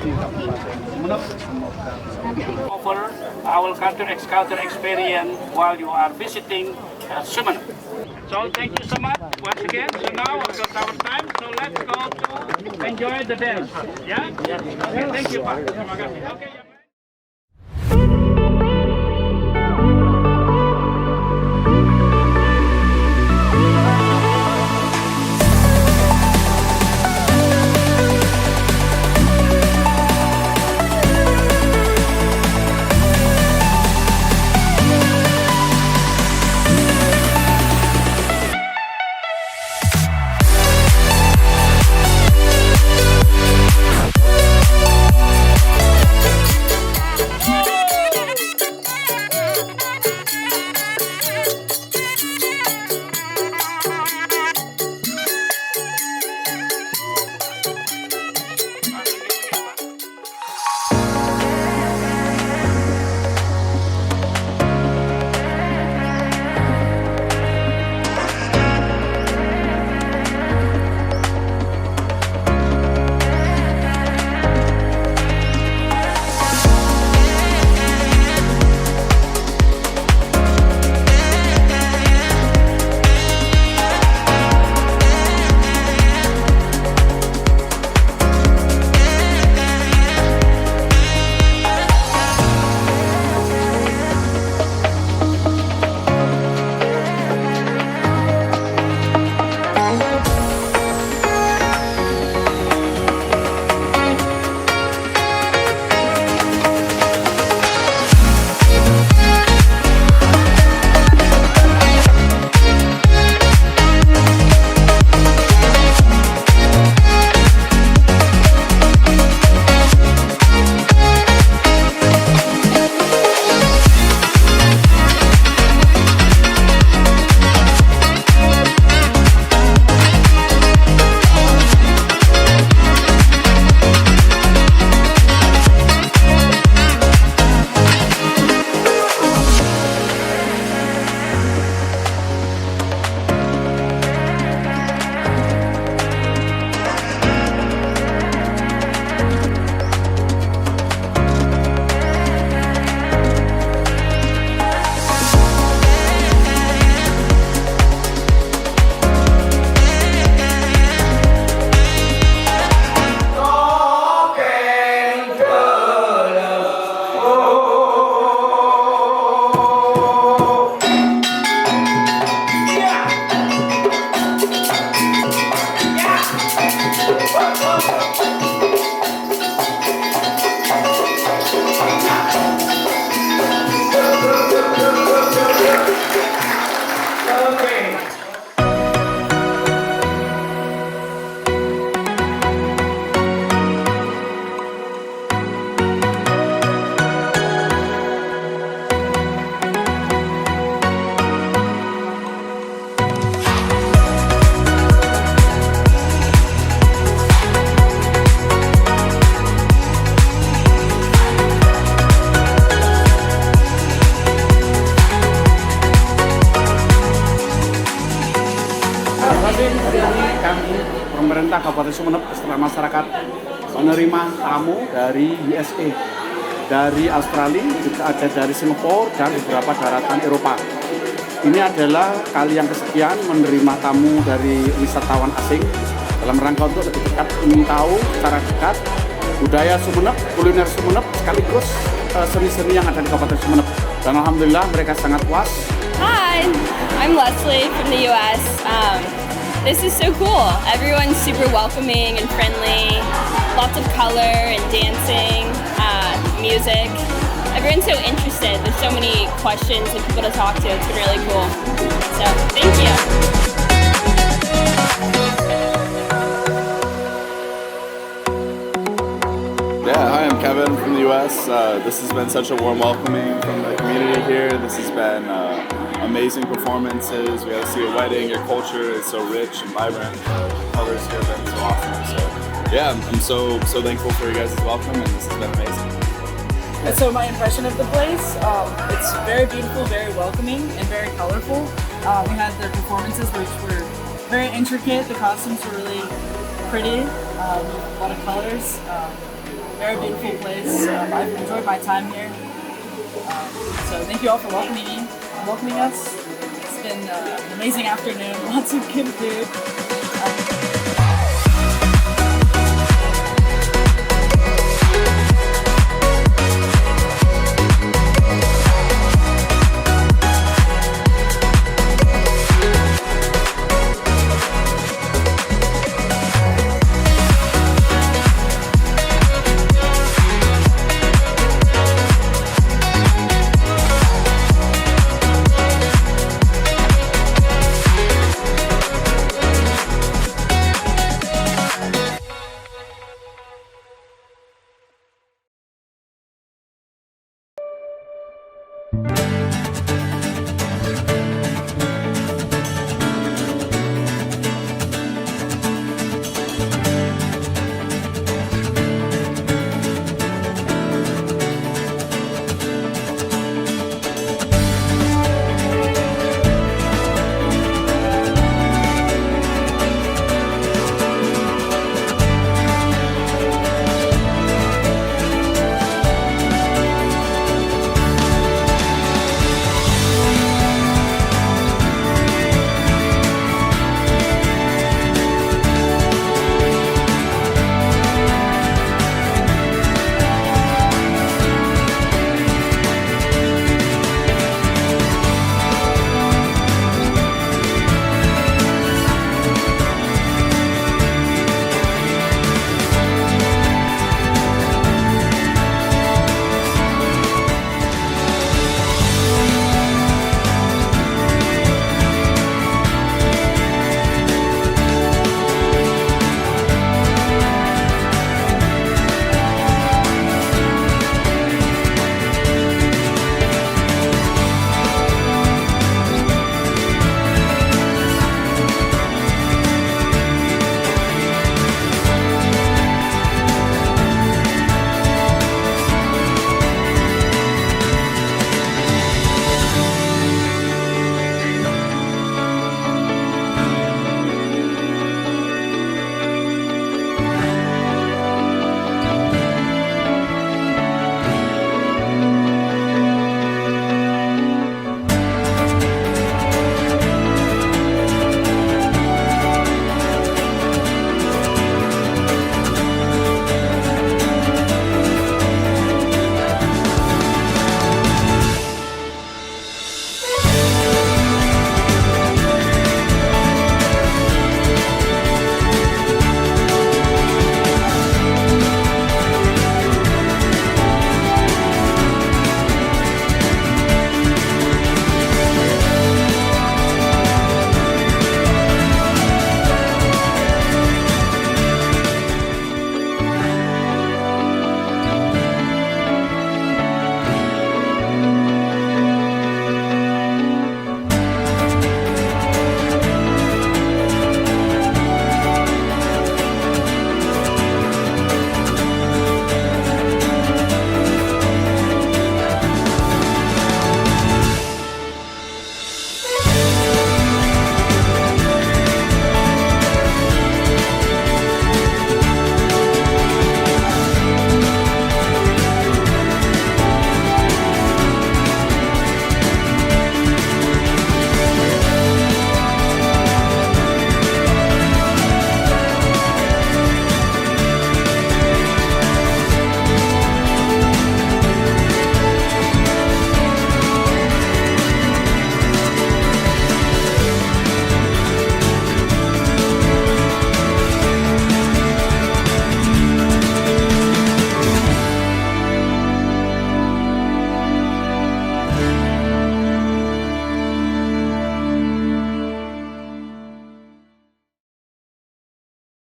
di Kabupaten Sumenep. Semoga over our culture experience while you are visiting Sumenep. So thank you so much once again. So now we've got our time. So let's go to enjoy the dance. Yeah? Okay, thank you, Pak. Terima kasih. Okay. Pemerintah Kabupaten Sumenep beserta masyarakat menerima tamu dari USA, dari Australia, juga ada dari Singapura dan beberapa daratan Eropa. Ini adalah kali yang kesekian menerima tamu dari wisatawan asing dalam rangka untuk lebih dekat ingin tahu secara dekat budaya Sumenep, kuliner Sumenep, sekaligus seni-seni yang ada di Kabupaten Sumenep. Dan alhamdulillah mereka sangat puas. Hi, I'm Leslie from the US. This is so cool. Everyone's super welcoming and friendly. Lots of color and dancing, music. Everyone's so interested. There's so many questions and people to talk to. It's been really cool. So, thank you. Yeah, hi, I'm Kevin from the US. This has been such a warm welcoming from the community here. This has been amazing performances. We got to see a wedding. Your culture is so rich and vibrant. Colors here have been so awesome. So yeah, I'm so thankful for you guys' welcome, and this has been amazing. And so my impression of the place, it's very beautiful, very welcoming, and very colorful. We had the performances which were very intricate. The costumes were really pretty, a lot of colors. very beautiful place. I've enjoyed my time here. So thank you all for welcoming us. It's been an amazing afternoon, lots of good food.